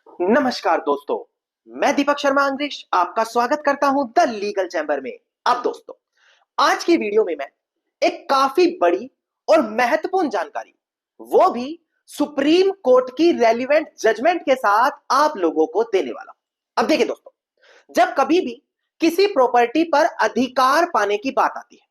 नमस्कार दोस्तों, मैं दीपक शर्मा अंग्रेश आपका स्वागत करता हूं द लीगल चैम्बर में। अब दोस्तों, आज की वीडियो में मैं एक काफी बड़ी और महत्वपूर्ण जानकारी, वो भी सुप्रीम कोर्ट की रेलिवेंट जजमेंट के साथ आप लोगों को देने वाला हूं। अब देखिए दोस्तों, जब कभी भी किसी प्रॉपर्टी पर अधिकार पाने की बात आती है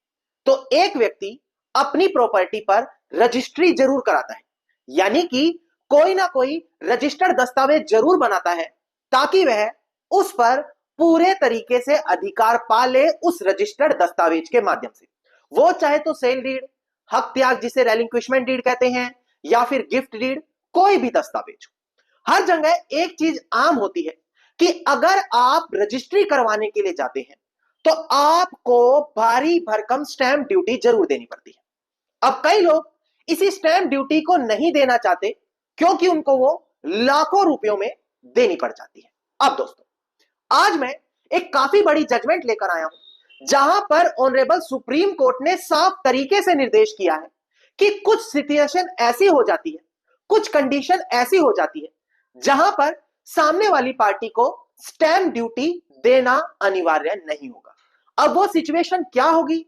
तो एक व्यक्ति अपनी प्रॉपर्टी पर रजिस्ट्री जरूर कराता है, यानी कि कोई ना कोई रजिस्टर्ड दस्तावेज जरूर बनाता है ताकि वह उस पर पूरे तरीके से अधिकार पा ले उस रजिस्टर्ड दस्तावेज के माध्यम से। वो चाहे तो सेल डीड, हक त्याग जिसे रेलिंक्विशमेंट डीड कहते हैं, या फिर गिफ्ट डीड, कोई भी दस्तावेज हो। हर जगह एक चीज आम होती है कि अगर आप रजिस्ट्री करवाने के लिए जाते हैं तो आपको भारी भरकम स्टैंप ड्यूटी जरूर देनी पड़ती है। अब कई लोग इसी स्टैंप ड्यूटी को नहीं देना चाहते क्योंकि उनको वो लाखों रुपयों में देनी पड़ जाती है। अब दोस्तों, आज मैं एक काफी बड़ी जजमेंट लेकर आया हूं जहां पर ऑनरेबल सुप्रीम कोर्ट ने साफ तरीके से निर्देश किया है कि कुछ सिचुएशन ऐसी हो जाती है, कुछ कंडीशन ऐसी हो जाती है जहां पर सामने वाली पार्टी को स्टैंप ड्यूटी देना अनिवार्य नहीं होगा। अब वो सिचुएशन क्या होगी,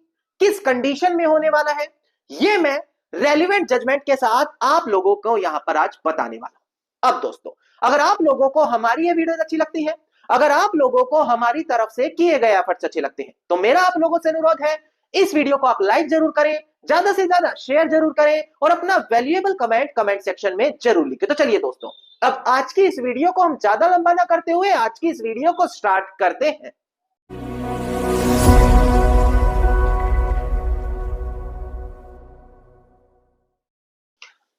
किस कंडीशन में होने वाला है, ये मैं रेलिवेंट जजमेंट के साथ आप लोगों को यहां पर आज बताने वाला हूं। अब दोस्तों, अगर आप लोगों को हमारी ये वीडियो अच्छी लगती है, अगर आप लोगों को हमारी तरफ से किए गए एफर्ट्स अच्छे लगते हैं, तो मेरा आप लोगों से अनुरोध है, इस वीडियो को आप लाइक जरूर करें, ज्यादा से ज्यादा शेयर जरूर करें और अपना वैल्यूएबल कमेंट सेक्शन में जरूर लिखें। तो चलिए दोस्तों, अब आज की इस वीडियो को हम ज्यादा लंबा ना करते हुए आज की इस वीडियो को स्टार्ट करते हैं।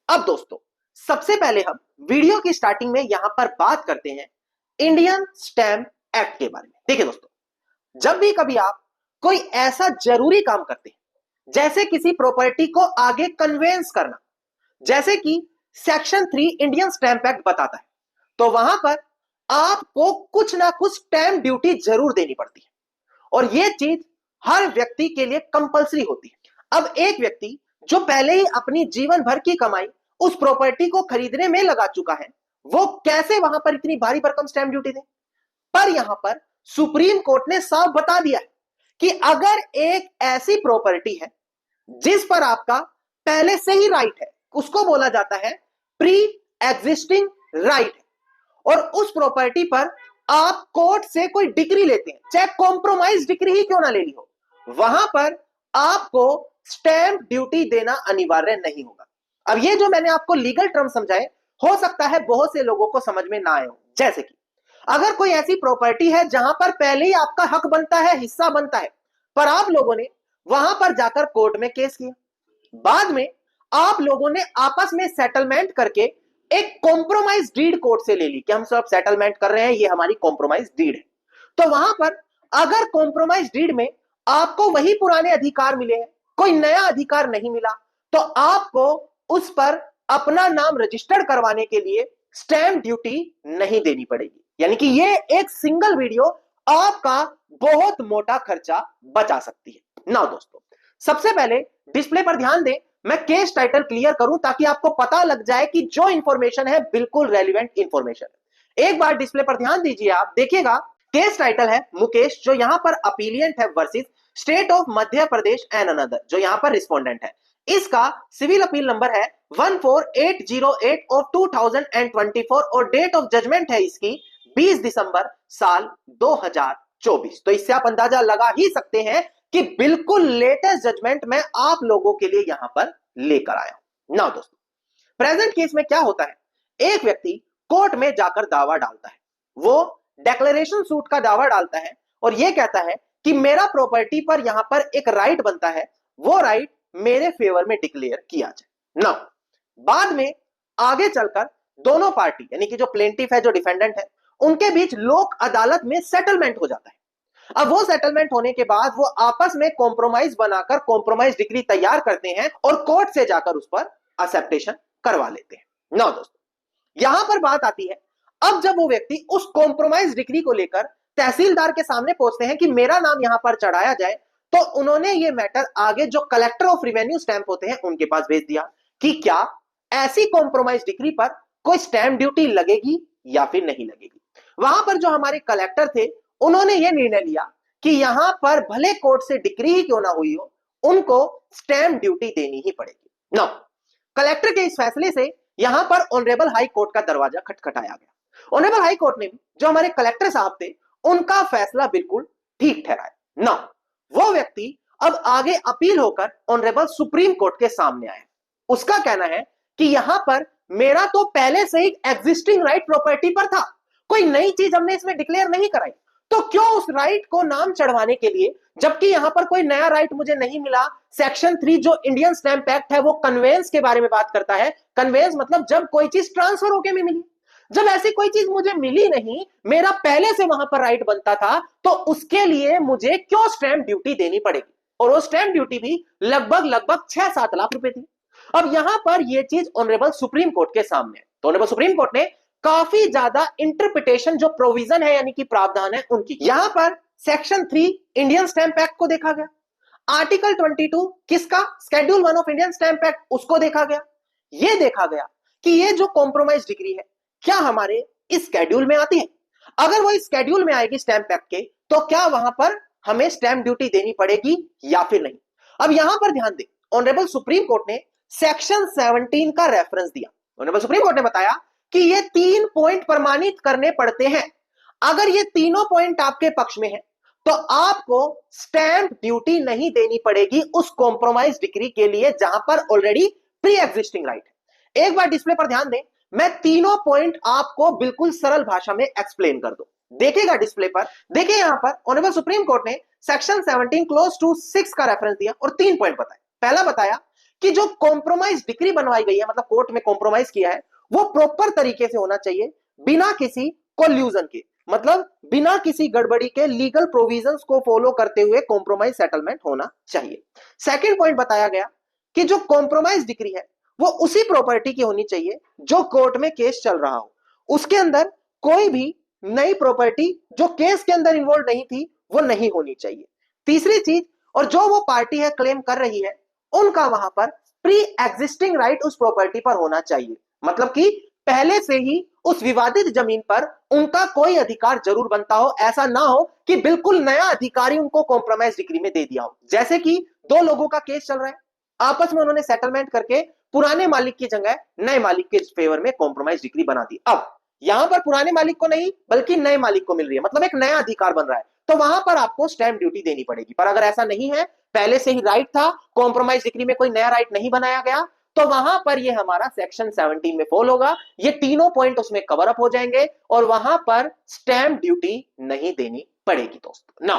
अब दोस्तों, सबसे पहले हम वीडियो की स्टार्टिंग में यहां पर बात करते हैं इंडियन स्टैंप एक्ट के बारे में। देखिए दोस्तों, जब भी कभी आप कोई ऐसा जरूरी काम करते हैं जैसे किसी प्रॉपर्टी को आगे कन्वेंस करना, जैसे कि सेक्शन 3 इंडियन स्टैंप एक्ट बताता है, तो वहां पर आपको कुछ ना कुछ स्टैंप ड्यूटी जरूर देनी पड़ती है और यह चीज हर व्यक्ति के लिए कंपलसरी होती है। अब एक व्यक्ति जो पहले ही अपनी जीवन भर की कमाई उस प्रॉपर्टी को खरीदने में लगा चुका है, वो कैसे वहां पर इतनी भारी भरकम स्टैंप ड्यूटी दे। पर यहां पर सुप्रीम कोर्ट ने साफ बता दिया है कि अगर एक ऐसी प्रॉपर्टी है जिस पर आपका पहले से ही राइट है, उसको बोला जाता है प्री एग्जिस्टिंग राइट, और उस प्रॉपर्टी पर आप कोर्ट से कोई डिग्री लेते हैं, चाहे कॉम्प्रोमाइज डिग्री ही क्यों ना ले ली हो, वहां पर आपको स्टैंप ड्यूटी देना अनिवार्य नहीं होगा। अब ये जो मैंने आपको लीगल टर्म समझाए, हो सकता है बहुत से लोगों को समझ में ना आए हो। जैसे कि अगर कोई ऐसी प्रॉपर्टी है जहां पर पहले ही आपका हक बनता है, हिस्सा बनता है, पर आप लोगों ने वहां पर जाकर कोर्ट में केस किया, बाद में आप लोगों ने आपस में सेटलमेंट करके एक कॉम्प्रोमाइज डीड कोर्ट से ले ली कि हम सब सेटलमेंट कर रहे हैं, ये हमारी कॉम्प्रोमाइज डीड है, तो वहां पर अगर कॉम्प्रोमाइज डीड में आपको वही पुराने अधिकार मिले हैं, कोई नया अधिकार नहीं मिला, तो आपको उस पर अपना नाम रजिस्टर्ड करवाने के लिए स्टैंप ड्यूटी नहीं देनी पड़ेगी। यानी कि ये एक सिंगल वीडियो आपका बहुत मोटा खर्चा बचा सकती है ना। दोस्तों, सबसे पहले डिस्प्ले पर ध्यान दें, मैं केस टाइटल क्लियर करूं ताकि आपको पता लग जाए कि जो इंफॉर्मेशन है बिल्कुल रेलिवेंट इंफॉर्मेशन है। एक बार डिस्प्ले पर ध्यान दीजिए, आप देखिएगा केस टाइटल है मुकेश, जो यहां पर अपीलियंट है, versus state of Madhya Pradesh and another, जो यहां पर रिस्पोंडेंट है। इसका सिविल अपील नंबर है 14808 ऑफ 2024 और डेट ऑफ जजमेंट है इसकी 20 दिसंबर साल 2024। तो इससे आप अंदाजा लगा ही सकते हैं कि बिल्कुल लेटेस्ट जजमेंट मैं आप लोगों के लिए यहां पर लेकर आया हूं ना। दोस्तों, प्रेजेंट केस में क्या होता है, एक व्यक्ति कोर्ट में जाकर दावा डालता है, वो डिक्लेरेशन सूट का दावा डालता है और यह कहता है कि मेरा प्रॉपर्टी पर यहां पर एक राइट बनता है, वो राइट मेरे फेवर में डिक्लेयर किया जाए ना। बाद में आगे चलकर दोनों पार्टी, यानी कि जो प्लेंटिफ है, जो डिफेंडेंट है, उनके बीच लोक अदालत में सेटलमेंट हो जाता है। अब वो सेटलमेंट होने के बाद वो आपस में कॉम्प्रोमाइज बनाकर कॉम्प्रोमाइज डिग्री तैयार करते हैं और कोर्ट से जाकर उस पर एक्सेप्टेशन करवा लेते हैं ना। दोस्तों, यहां पर बात आती है, अब जब वो व्यक्ति उस कॉम्प्रोमाइज डिग्री को लेकर तहसीलदार के सामने पहुंचते हैं कि मेरा नाम यहां पर चढ़ाया जाए, तो उन्होंने ये मैटर आगे जो कलेक्टर ऑफ रेवेन्यू स्टैंप होते हैं उनके पास भेज दिया कि क्या ऐसी कॉम्प्रोमाइज डिग्री पर कोई स्टैंप ड्यूटी लगेगी या फिर नहीं लगेगी। वहां पर जो हमारे कलेक्टर थे उन्होंने यह निर्णय लिया कि यहां पर भले कोर्ट से डिक्री ही क्यों ना हुई हो, उनको स्टैंप ड्यूटी देनी ही पड़ेगी। नो, कलेक्टर के इस फैसले से यहां पर ऑनरेबल हाई कोर्ट का दरवाजा खटखटाया गया। ऑनरेबल हाई कोर्ट ने भी जो हमारे कलेक्टर साहब थे उनका फैसला बिल्कुल ठीक ठहराया। ना, वो व्यक्ति अब आगे अपील होकर ऑनरेबल सुप्रीम कोर्ट के सामने आया। उसका कहना है कि यहां पर मेरा तो पहले से ही एग्जिस्टिंग राइट प्रॉपर्टी पर था, कोई नई चीज हमने इसमें डिक्लेयर नहीं कराई, तो क्यों उस राइट को नाम चढ़वाने के लिए, जबकि यहां पर कोई नया राइट मुझे नहीं मिला। सेक्शन 3 जो इंडियन स्टैंप एक्ट है वो कन्वेंस के बारे में बात करता है। कन्वेंस मतलब जब कोई चीज ट्रांसफर होके में मिली। जब ऐसी कोई चीज मुझे मिली नहीं, मेरा पहले से वहां पर राइट बनता था, तो उसके लिए मुझे क्यों स्टैंप ड्यूटी देनी पड़ेगी। और वो स्टैंप ड्यूटी भी लगभग 6-7 लाख रुपए थी। अब यहां पर यह चीज ऑनरेबल सुप्रीम कोर्ट के सामने है, तो ऑनरेबल सुप्रीम कोर्ट ने काफी ज्यादा इंटरप्रिटेशन जो प्रोविजन है यानी कि प्रावधान है उनकी, यहां पर सेक्शन 3 इंडियन स्टैंप एक्ट को देखा गया, आर्टिकल 22 किसका, schedule 1 of Indian stamp act उसको देखा गया। यह देखा गया कि यह जो कॉम्प्रोमाइज डिग्री है क्या हमारे इस शेड्यूल में आती है। अगर वो इस शेड्यूल में आएगी स्टैंप एक्ट के, तो क्या वहां पर हमें स्टैंप ड्यूटी देनी पड़ेगी या फिर नहीं। अब यहां पर ध्यान दें, ऑनरेबल सुप्रीम कोर्ट ने सेक्शन 17 का रेफरेंस दिया। ऑनरेबल सुप्रीम कोर्ट ने बताया कि ये 3 पॉइंट प्रमाणित करने पड़ते हैं। अगर ये तीनों पॉइंट आपके पक्ष में है तो आपको स्टैंप ड्यूटी नहीं देनी पड़ेगी उस कॉम्प्रोमाइज डिग्री के लिए जहां पर ऑलरेडी प्री एग्जिस्टिंग राइट है। एक बार डिस्प्ले पर ध्यान दें, मैं तीनों पॉइंट आपको बिल्कुल सरल भाषा में एक्सप्लेन कर दूं। देखिएगा डिस्प्ले पर, देखिए यहां पर ऑनरेबल सुप्रीम कोर्ट ने सेक्शन 17 क्लोज टू 6 का रेफरेंस दिया और 3 पॉइंट बताए। पहला बताया कि जो कॉम्प्रोमाइज डिग्री बनवाई गई है, मतलब कोर्ट में कॉम्प्रोमाइज किया है, वो प्रॉपर तरीके से होना चाहिए, बिना किसी कोल्यूजन के, मतलब बिना किसी गड़बड़ी के लीगल प्रोविजंस को फॉलो करते हुए कॉम्प्रोमाइज सेटलमेंट होना चाहिए। सेकंड पॉइंट बताया गया कि जो कॉम्प्रोमाइज डिग्री है वो उसी प्रॉपर्टी की होनी चाहिए जो कोर्ट में केस चल रहा हो, उसके अंदर कोई भी नई प्रॉपर्टी जो केस के अंदर इन्वॉल्व नहीं थी वो नहीं होनी चाहिए। तीसरी चीज, और जो वो पार्टी है क्लेम कर रही है उनका वहां पर प्री एग्जिस्टिंग राइट उस प्रॉपर्टी पर होना चाहिए, मतलब कि पहले से ही उस विवादित जमीन पर उनका कोई अधिकार जरूर बनता हो। ऐसा ना हो कि बिल्कुल नया अधिकारी उनको कॉम्प्रोमाइज डिग्री में दे दिया हो, जैसे कि 2 लोगों का केस चल रहा है, आपस में उन्होंने सेटलमेंट करके पुराने मालिक की जगह नए मालिक के फेवर में कॉम्प्रोमाइज डिग्री बना दी। अब यहां पर पुराने मालिक को नहीं बल्कि नए मालिक को मिल रही है, मतलब एक नया अधिकार बन रहा है, तो वहां पर आपको स्टैंप ड्यूटी देनी पड़ेगी। पर अगर ऐसा नहीं है, पहले से ही राइट था, कॉम्प्रोमाइज डिग्री में कोई नया राइट नहीं बनाया गया, तो वहां पर ये हमारा सेक्शन 17 में फॉल होगा, ये तीनों पॉइंट उसमें कवर अप हो जाएंगे और वहां पर स्टैंप ड्यूटी नहीं देनी पड़ेगी दोस्तों। ना,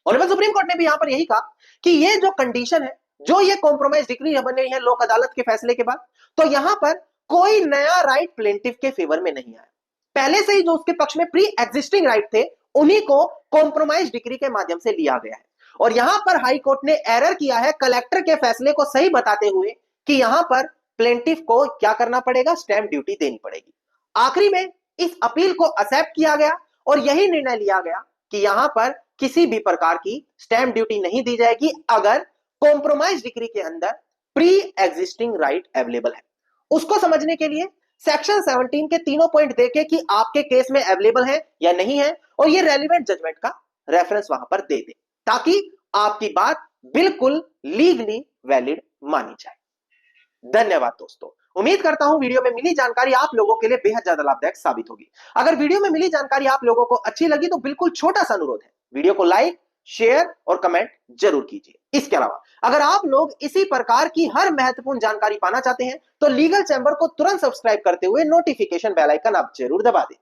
ऑनरेबल सुप्रीम कोर्ट ने भी यहां पर यही कहा कि ये जो कंडीशन है, जो ये कॉम्प्रोमाइज डिग्री बनी है लोक अदालत के फैसले के बाद, तो यहां पर कोई नया राइट प्लेंटिफ के फेवर में नहीं आया। पहले से ही जो उसके पक्ष में प्री एग्जिस्टिंग राइट थे उन्हीं को कॉम्प्रोमाइज डिग्री के माध्यम से लिया गया है। और यहां पर हाई कोर्ट ने एरर किया है कलेक्टर के फैसले को सही बताते हुए कि यहां पर प्लेंटिफ को क्या करना पड़ेगा, स्टैंप ड्यूटी देनी पड़ेगी। आखिरी में इस अपील को एक्सेप्ट किया गया और यही निर्णय लिया गया कि यहां पर किसी भी प्रकार की स्टैंप ड्यूटी नहीं दी जाएगी अगर कॉम्प्रोमाइज डिग्री के अंदर प्री एग्जिस्टिंग राइट अवेलेबल है। उसको समझने के लिए सेक्शन 17 के तीनों पॉइंट देखें कि आपके केस में अवेलेबल है या नहीं है, और ये रेलिवेंट जजमेंट का रेफरेंस वहां पर दे दें ताकि आपकी बात बिल्कुल लीगली वैलिड मानी जाए। धन्यवाद दोस्तों, उम्मीद करता हूं वीडियो में मिली जानकारी आप लोगों के लिए बेहद ज्यादा लाभदायक साबित होगी। अगर वीडियो में मिली जानकारी आप लोगों को अच्छी लगी तो बिल्कुल छोटा सा अनुरोध है, वीडियो को लाइक, शेयर और कमेंट जरूर कीजिए। इसके अलावा अगर आप लोग इसी प्रकार की हर महत्वपूर्ण जानकारी पाना चाहते हैं तो लीगल चैंबर को तुरंत सब्सक्राइब करते हुए नोटिफिकेशन बेल आइकन आप जरूर दबा दें।